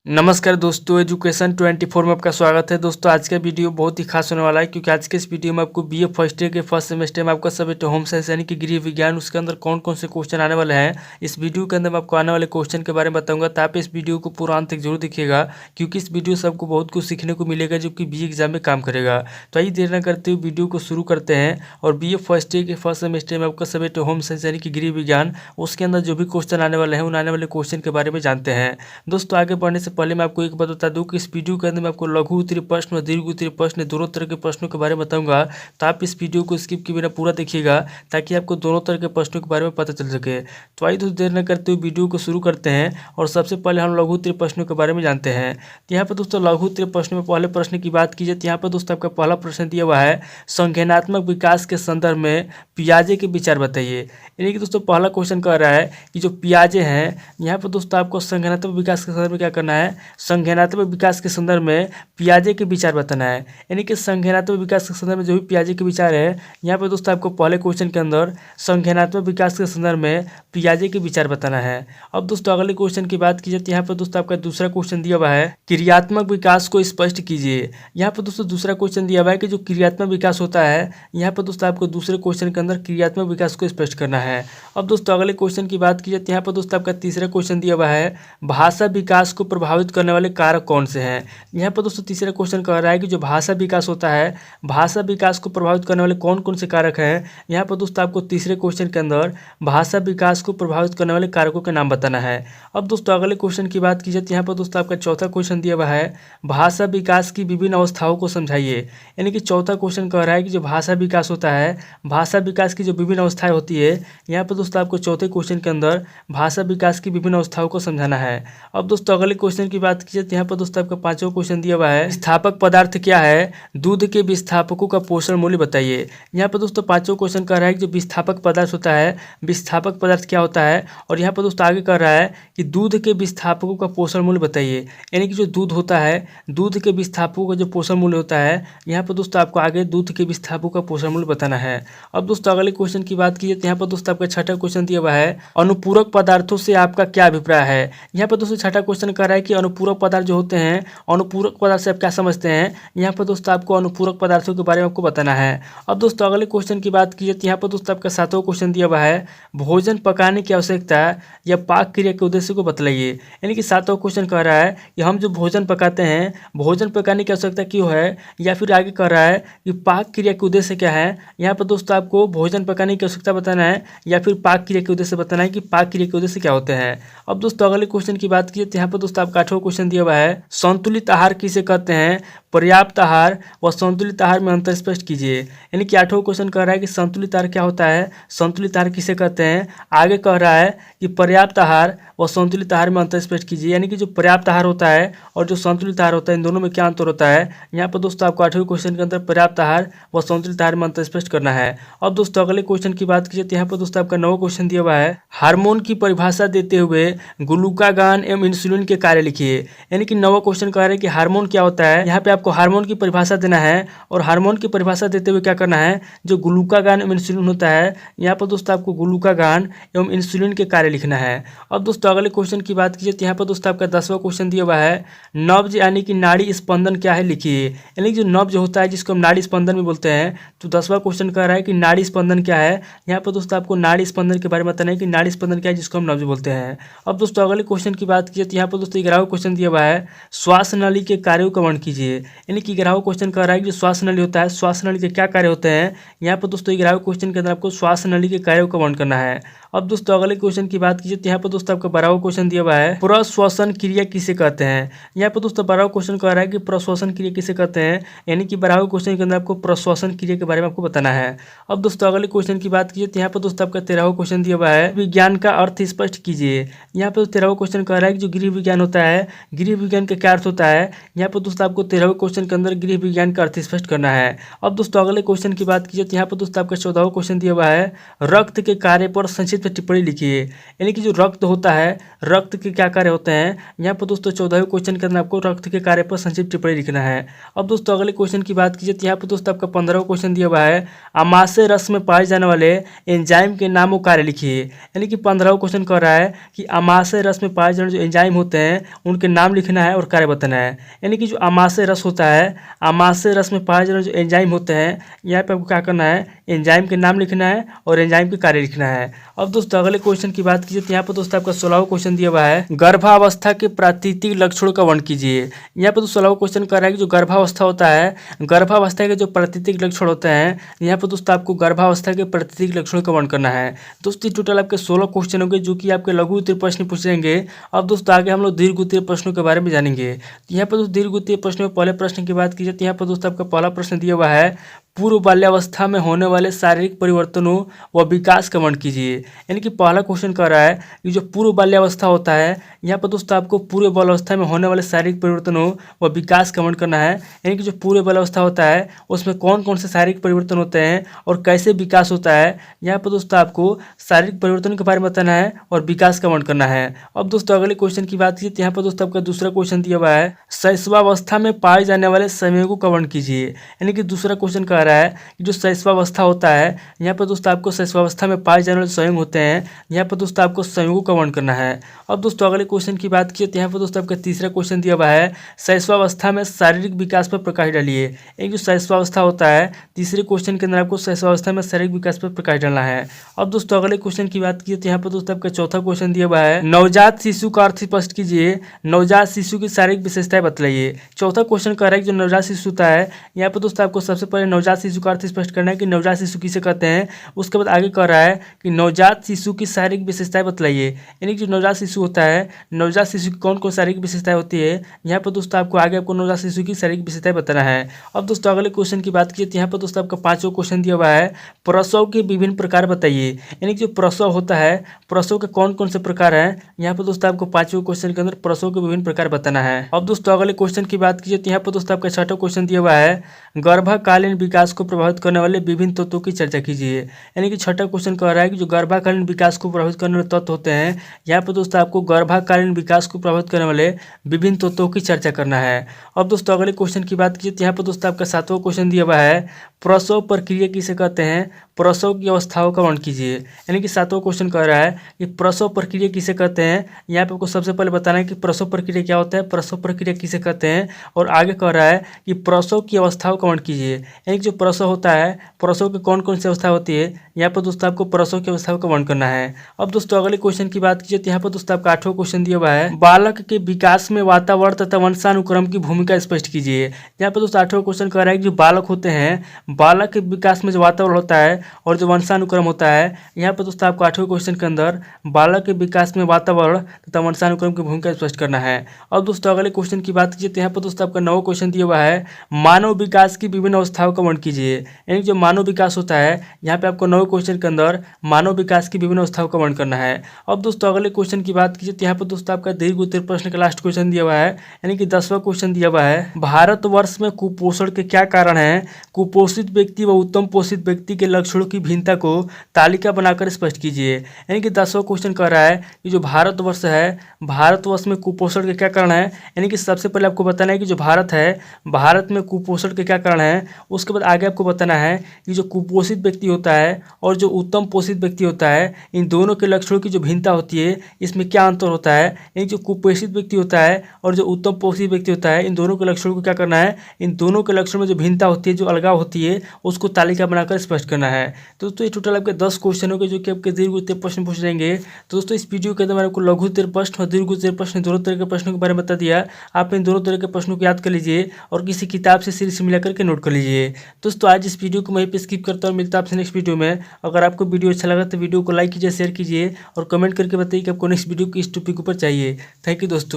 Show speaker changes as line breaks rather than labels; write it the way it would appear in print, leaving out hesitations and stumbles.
नमस्कार दोस्तों, एजुकेशन 24 में आपका स्वागत है। दोस्तों आज का वीडियो बहुत ही खास होने वाला है क्योंकि आज के इस वीडियो में आपको बीए फर्स्ट ईयर के फर्स्ट सेमेस्टर में आपका सब्जेक्ट होम साइंस यानी कि गृह विज्ञान, उसके अंदर कौन कौन से क्वेश्चन आने वाले हैं, इस वीडियो के अंदर मैं आपको आने वाले क्वेश्चन के बारे में बताऊंगा। तो आप इस वीडियो को पूरा अंत तक जरूर देखिएगा क्योंकि इस वीडियो से आपको बहुत कुछ सीखने को मिलेगा जो कि बीए एग्जाम में काम करेगा। तो आइए देर न करते हुए वीडियो को शुरू करते हैं। और बीए फर्स्ट ईयर के फर्स्ट सेमेस्टर में आपका सब्जेक्ट होम साइंस यानी कि गृह विज्ञान, उसके अंदर जो भी क्वेश्चन आने वाले हैं उन आने वाले क्वेश्चन के बारे में जानते हैं। दोस्तों आगे बढ़ने से पहले मैं आपको एक बात बता दूं कि इस वीडियो के अंदर मैं आपको लघु उत्तरीय प्रश्न और दीर्घ उत्तरीय प्रश्न दोनों तरह के प्रश्नों के बारे में बताऊंगा। तो आप इस वीडियो को स्किप किए बिना पूरा देखिएगा ताकि आपको दोनों तरह के प्रश्नों के बारे में पता चल सके। तो आइए दोस्तों देर न करते हुए वीडियो को शुरू करते हैं और सबसे पहले हम लघु उत्तरीय प्रश्नों के बारे में जानते हैं। तो यहाँ पर दोस्तों लघु उत्तरीय प्रश्न में पहले प्रश्न की बात की जाए तो यहाँ पर दोस्तों आपका पहला प्रश्न दिया हुआ है, संज्ञानात्मक विकास के संदर्भ में पियाजे के विचार बताइए। यानी कि दोस्तों पहला क्वेश्चन कह रहा है कि जो पियाजे हैं, यहाँ पर दोस्तों आपको संज्ञानात्मक विकास के संदर्भ में क्या करना है, संज्ञानात्मक विकास के संदर्भ में पियाजे के विचार बताना है। यानी कि संज्ञानात्मक विकास के संदर्भ में जो भी पियाजे के विचार है, यहाँ पर दोस्तों आपको पहले क्वेश्चन के अंदर संज्ञानात्मक विकास के संदर्भ में पियाजे के विचार बताना है। अब दोस्तों अगले क्वेश्चन की बात की जाए तो यहाँ पर दोस्तों आपका दूसरा क्वेश्चन दिया हुआ है, क्रियात्मक विकास को स्पष्ट कीजिए। यहाँ पर दोस्तों दूसरा क्वेश्चन दिया हुआ है कि जो क्रियात्मक विकास होता है, यहाँ पर दोस्तों आपको दूसरे क्वेश्चन के अंदर क्रियात्मक विकास को स्पष्ट करना है। अब दोस्तों अगले क्वेश्चन की बात की जाए तो यहाँ पर दोस्तों आपका तीसरा क्वेश्चन दिया हुआ है, भाषा विकास को प्रभावित करने वाले कारक कौन से हैं। यहाँ पर दोस्तों तीसरा क्वेश्चन कह रहा है कि जो भाषा विकास होता है, भाषा विकास को प्रभावित करने वाले कौन कौन से कारक हैं। यहाँ पर दोस्तों आपको तीसरे क्वेश्चन के अंदर भाषा विकास को प्रभावित करने वाले कारकों के नाम बताना है। अब दोस्तों अगले क्वेश्चन की बात की जाए तो यहाँ पर दोस्तों आपका चौथा क्वेश्चन दिया हुआ है, भाषा विकास की विभिन्न अवस्थाओं को समझाइए। यानी कि चौथा क्वेश्चन कह रहा है कि जो भाषा विकास होता है, भाषा विकास की जो विभिन्न अवस्थाएं होती है, यहाँ पर दोस्तों आपको चौथे क्वेश्चन के अंदर भाषा विकास की विभिन्न अवस्थाओं को समझाना है। अब दोस्तों अगले क्वेश्चन की बात की जाए तो यहाँ पर दोस्तों आपका पांचवा क्वेश्चन दिया हुआ है, विस्थापक पदार्थ क्या है, दूध के विस्थापकों का पोषण मूल्य बताइए। यहाँ पर दोस्तों पांचवा क्वेश्चन कह रहा है कि जो विस्थापक पदार्थ होता है, विस्थापक पदार्थ क्या होता है, और यहाँ पर दोस्तों आगे कह रहा है कि दूध के विस्थापकों का पोषण मूल्य बताइए। यानी कि जो दूध होता है, दूध के विस्थापकों का जो पोषण मूल्य होता है, यहाँ पर दोस्तों आपको आगे दूध के विस्थापकों का पोषण मूल्य बताना है। अब दोस्तों अगले क्वेश्चन की बात कीजिए तो यहाँ पर दोस्तों आपका छठा क्वेश्चन दिया हुआ है, अनुपूरक पदार्थों से आपका क्या अभिप्राय है। यहाँ पर दोस्तों छठा क्वेश्चन कह रहा है कि अनुपूरक पदार्थ जो होते हैं, अनुपूरक पदार्थ से आप क्या समझते हैं। यहाँ पर दोस्तों आपको अनुपूरक पदार्थों के बारे में आपको बताना है। अब दोस्तों अगले क्वेश्चन की बात कीजिए तो यहाँ पर दोस्तों आपका सातवां क्वेश्चन दिया हुआ है, भोजन पकाने की आवश्यकता या पाक क्रिया के उद्देश्य को बतलाइए। यानी कि सातवां क्वेश्चन कह रहा है कि हम जो भोजन पकाते हैं, भोजन पकाने की आवश्यकता क्यों है, या फिर आगे कह रहा है कि पाक क्रिया के उद्देश्य क्या है। यहाँ पर दोस्तों आपको भोजन पकाने की आवश्यकता बताना है या फिर पाक क्रिया के उद्देश्य बताना है कि पाक क्रिया के उद्देश्य क्या होते हैं। अब दोस्तों अगले क्वेश्चन की बात कीजिए तो यहाँ पर दोस्तों आपका आठवां क्वेश्चन दिया हुआ है, संतुलित आहार किसे कहते हैं, पर्याप्त आहार व संतुलित आहार में अंतर स्पष्ट कीजिए। यानी कि आठवां क्वेश्चन कह रहा है कि संतुलित आहार क्या होता है, संतुलित आहार किसे कहते हैं। आगे कह रहा है कि पर्याप्त आहार व संतुलित आहार में अंतर स्पष्ट कीजिए। यानी कि जो पर्याप्त आहार होता है और जो संतुलित आहार होता है, इन दोनों में क्या अंतर होता है। यहाँ पर दोस्तों आपको आठवें क्वेश्चन के अंदर पर्याप्त आहार व संतुलित आहार में अंतर स्पष्ट करना है। अब दोस्तों अगले क्वेश्चन की बात कीजिए तो यहाँ पर दोस्तों आपका नौवां क्वेश्चन दिया हुआ है, हार्मोन की परिभाषा देते हुए ग्लूकागान एवं इंसुलिन के कार्य लिखिए। यानी कि नौवां क्वेश्चन कह रहा है कि हार्मोन क्या होता है। यहाँ पे आपको हार्मोन की परिभाषा देना है और हार्मोन की परिभाषा देते हुए क्या करना है, जो ग्लूकागान एवं इंसुलिन होता है, यहाँ पर दोस्तों आपको ग्लूकागान एवं इंसुलिन के कार्य लिखना है। अब दोस्तों अगले क्वेश्चन की बात कीजिए तो यहाँ पर दोस्तों आपका 10वां क्वेश्चन दिया हुआ है, नब्ज यानी कि नाड़ी स्पंदन क्या है लिखिए। यानी कि जो नब्ज होता है जिसको हम नाड़ी स्पंदन भी बोलते हैं, तो 10वां क्वेश्चन कह रहा है कि नाड़ी स्पंदन क्या है। यहाँ पर दोस्तों आपको नाड़ी स्पंदन के बारे में बताना है कि नाड़ी स्पंदन क्या है जिसको हम नब्ज बोलते हैं। अब दोस्तों अगले क्वेश्चन की बात कीजिए तो यहाँ पर दोस्तों 11वां क्वेश्चन दिया हुआ है, श्वास नली के कार्यों का वर्णन कीजिए। यानी कि 11वां क्वेश्चन कह रहा है कि जो श्वास नली होता है, श्वास नली के क्या कार्य होते हैं। यहाँ पर दोस्तों 11वें क्वेश्चन के अंदर आपको श्वास नली के कार्यों का वर्णन करना है। अब दोस्तों अगले क्वेश्चन की बात कीजिए तो यहाँ पर दोस्तों आपका 12वां क्वेश्चन दिया हुआ है, प्रश्वसन क्रिया किसे कहते हैं। यहाँ पर दोस्तों 12वां क्वेश्चन कह रहा है कि प्रश्वसन क्रिया किसे कहते हैं। यानी कि 12वें क्वेश्चन के अंदर आपको प्रश्वसन क्रिया के बारे में आपको बताना है। अब दोस्तों अगले क्वेश्चन की बात कीजिए तो यहाँ पर दोस्तों आपका 13वां क्वेश्चन दिया हुआ है, विज्ञान का अर्थ स्पष्ट कीजिए। यहाँ पर 13वां क्वेश्चन कह रहा है कि जो गृह विज्ञान होता है, गृह विज्ञान का क्या अर्थ होता है। यहाँ पर दोस्तों आपको 13वें क्वेश्चन के अंदर गृह विज्ञान का अर्थ स्पष्ट करना है। अब दोस्तों अगले क्वेश्चन की बात कीजिए तो यहाँ पर दोस्तों आपका 14वां क्वेश्चन दिया हुआ है, रक्त के कार्य पर संक्षिप्त संक्षिप्त में टिप्पणी लिखिए। यानी कि जो रक्त होता है, रक्त के क्या कार्य होते हैं, यहाँ पर दोस्तों 14वें क्वेश्चन के अंदर आपको रक्त के कार्य पर संक्षिप्त टिप्पणी लिखना है। अब दोस्तों अगले क्वेश्चन की बात कीजिए तो यहाँ पर दोस्तों आपका 15वां क्वेश्चन दिया हुआ है, आमाशय रस में पाए जाने वाले एंजाइम के नाम और कार्य लिखिए। यानी कि 15वां क्वेश्चन कह रहा है कि आमाशय रस में पाए जाने जो एंजाइम होते हैं उनके नाम लिखना है और कार्य बताना है। यानी कि जो आमाशय रस होता है, आमाशय रस में पाए जाने जो एंजाइम होते हैं, यहाँ पे आपको क्या करना है, एंजाइम के नाम लिखना है और एंजाइम के कार्य लिखना है। अब दोस्तों अगले क्वेश्चन की बात कीजिए तो यहाँ पर दोस्तों आपका 16वां क्वेश्चन दिया हुआ है, गर्भावस्था के प्राकृतिक लक्षणों का वर्णन कीजिए। यहाँ पर तो 16वां क्वेश्चन कर रहा है कि जो गर्भावस्था होता है, गर्भावस्था के जो प्राकृतिक लक्षण होते हैं, यहाँ पर दोस्तों आपको गर्भावस्था के प्राकृतिक लक्षणों का वर्णन करना है। दोस्तों टोटल आपके 16 क्वेश्चन होंगे जो कि आपके लघु उत्तरीय प्रश्न पूछेंगे। अब दोस्तों आगे हम लोग दीर्घ उत्तरीय प्रश्नों के बारे में जानेंगे। यहाँ पर दोस्तों दीर्घ उत्तरीय प्रश्न में पहले प्रश्न की बात कीजिए तो यहाँ पर दोस्तों आपका पहला प्रश्न दिया हुआ है, पूर्व बाल्यावस्था में होने वाले शारीरिक परिवर्तनों व विकास का वर्णन कीजिए। यानी कि पहला क्वेश्चन कर रहा है कि जो पूर्व बाल्यावस्था होता है, यहाँ पर दोस्तों आपको पूर्व बाल्यावस्था में होने वाले शारीरिक परिवर्तनों व विकास का वर्णन करना है। यानी कि जो पूर्व बाल्यावस्था होता है उसमें कौन कौन से शारीरिक परिवर्तन होते हैं और कैसे विकास होता है, यहाँ पर दोस्तों आपको शारीरिक परिवर्तन के बारे में बताना है और विकास का वर्णन करना है। अब दोस्तों अगले क्वेश्चन की बात कीजिए तो यहाँ पर दोस्तों आपका दूसरा क्वेश्चन दिया हुआ है, शैशवावस्था में पाए जाने वाले संयोगों का वर्णन कीजिए। यानी कि दूसरा क्वेश्चन कह रहा है कि जो शैशवावस्था होता है, यहाँ पर दोस्तों आपको शैशवावस्था में पाए जाने वाले संयोग होते हैं, यहाँ पर दोस्तों आपको संयोगों का वर्णन करना है। अब दोस्तों अगले क्वेश्चन की बात कीजिए तो यहाँ पर दोस्तों आपका तीसरा क्वेश्चन दिया हुआ है, शैशवावस्था में शारीरिक विकास पर प्रकाश डालिए। एक जो शैशवावस्था होता है, तीसरे क्वेश्चन के अंदर आपको शैशवावस्था में शारीरिक विकास पर प्रकाश डालना है। अब दोस्तों अगले क्वेश्चन की बात कीजिए तो यहाँ पर दोस्तों आपका चौथा क्वेश्चन दिया हुआ है, नवजात शिशु का अर्थ स्पष्ट कीजिए, नवजात शिशु की शारीरिक विशेषताएं बतलाइए। चौथा क्वेश्चन कह रहा है कि जो नवजात शिशु होता है, यहाँ पर दोस्तों आपको सबसे पहले नवजात शिशु का अर्थ स्पष्ट करना है कि नवजात शिशु किसे कहते हैं। उसके बाद आगे कह रहा है कि नवजात शिशु की शारीरिक विशेषताएं बतलाइए। यानी कि जो नवजात शिशु होता है, नवजात शिशु की कौन कौन शारीरिक विशेषताएं होती है, यहाँ पर दोस्तों आपको आगे आपको नवजात शिशु की शारीरिक विशेषताएं बताना है। अब दोस्तों अगले क्वेश्चन की बात कीजिए तो यहाँ पर दोस्तों आपका पांचवा क्वेश्चन दिया हुआ है, प्रसव के विभिन्न प्रकार बताइए। यानी कि जो प्रसव होता है, प्रसव के कौन कौन से प्रकार हैं, यहाँ पर दोस्तों आपको पांचवें क्वेश्चन के अंदर प्रसव के विभिन्न प्रकार बताना है। अब दोस्तों अगले क्वेश्चन की बात कीजिए तो यहाँ पर दोस्तों आपका छठा क्वेश्चन दिया हुआ है, गर्भकालीन विकास को प्रभावित करने वाले विभिन्न तत्वों की चर्चा कीजिए। यानी कि छठा क्वेश्चन कह रहा है कि जो गर्भकालीन विकास को प्रभावित करने वाले तत्व होते हैं, यहाँ पर दोस्तों आपको गर्भकालीन विकास को प्रभावित करने वाले विभिन्न तत्वों की चर्चा करना है। अब दोस्तों अगले क्वेश्चन की बात कीजिए तो यहाँ पर दोस्तों आपका सातवां क्वेश्चन दिया हुआ है, प्रसव प्रक्रिया किसे कहते हैं, प्रसव की अवस्थाओं का वर्णन कीजिए। यानी कि सातवां क्वेश्चन कह रहा है कि प्रसव प्रक्रिया किसे कहते हैं। यहाँ पे आपको सबसे पहले बताना है कि प्रसव प्रक्रिया क्या होता है, प्रसव प्रक्रिया किसे कहते हैं, और आगे कह रहा है कि प्रसव की अवस्थाओं का वर्णन कीजिए। यानी कि जो प्रसव होता है, प्रसव की कौन कौन सी अवस्था होती है, यहाँ पर दोस्तों आपको प्रसव की अवस्थाओं का वर्णन करना है। अब दोस्तों अगले क्वेश्चन की बात कीजिए तो यहाँ पर दोस्तों आपका आठवां क्वेश्चन दिया हुआ है, बालक के विकास में वातावरण तथा वंशानुक्रम की भूमिका स्पष्ट कीजिए। यहाँ पर दोस्तों आठवां क्वेश्चन कह रहा है कि जो बालक होते हैं, बालक के विकास में जो वातावरण होता है और जो वंशानुक्रम होता है, यहाँ पर दोस्तों आपको आठवें क्वेश्चन के अंदर बालक के विकास में वातावरण तथा वंशानुक्रम की भूमिका स्पष्ट करना है। अब दोस्तों अगले क्वेश्चन की बात कीजिए तो यहाँ पर दोस्तों आपका नौवां क्वेश्चन दिया हुआ है, मानव विकास की विभिन्न अवस्थाओं का वर्णन कीजिए। यानी जो मानव विकास होता है, यहाँ पे आपको नौवें क्वेश्चन के अंदर मानव विकास की विभिन्न अवस्थाओं का वर्णन करना है। अब दोस्तों अगले क्वेश्चन की बात कीजिए तो यहाँ पर दोस्तों आपका दीर्घ उत्तरीय प्रश्न का लास्ट क्वेश्चन दिया हुआ है, यानी कि 10वां क्वेश्चन दिया हुआ है, भारतवर्ष में कुपोषण के क्या कारण है, कुपोषित व्यक्ति व उत्तम पोषित व्यक्ति के लक्षणों की भिन्नता को तालिका बनाकर स्पष्ट कीजिए। यानी कि 10वां क्वेश्चन कह रहा है कि जो भारतवर्ष है, भारतवर्ष में कुपोषण के क्या कारण है। यानी कि सबसे पहले आपको बताना है कि जो भारत है, भारत में कुपोषण के क्या कारण है। उसके बाद आगे आपको बताना है कि जो कुपोषित व्यक्ति होता है और जो उत्तम पोषित व्यक्ति होता है, इन दोनों के लक्षणों की जो भिन्नता होती है, इसमें क्या अंतर होता है। यानी जो कुपोषित व्यक्ति होता है और जो उत्तम पोषित व्यक्ति होता है, इन दोनों के लक्षणों को क्या करना है, इन दोनों के लक्षणों में जो भिन्नता होती है, जो अलगाव होती है, उसको तालिका बनाकर स्पष्ट करना है। तो दोस्तों ये टोटल आपके 10 क्वेश्चन होंगे जो कि आपके दीर्घ उत्तरीय प्रश्न पूछ जाएंगे। तो दोस्तों इस वीडियो के अंदर मैंने आपको लघु उत्तरीय प्रश्न और दीर्घ उत्तरीय प्रश्न दोनों तरह के प्रश्नों के बारे में बता दिया। आप इन दोनों तरह के प्रश्नों को याद कर लीजिए और किसी किताब से सीरीज मिला करके नोट कर लीजिए। दोस्तों आज इस वीडियो को मैं यहीं पे स्किप करता हूँ, मिलता है आपसे नेक्स्ट वीडियो में। अगर आपको वीडियो अच्छा लगा तो वीडियो को लाइक कीजिए, शेयर कीजिए और कमेंट करके बताइए कि आपको नेक्स्ट वीडियो किस टॉपिक ऊपर चाहिए। थैंक यू दोस्तों।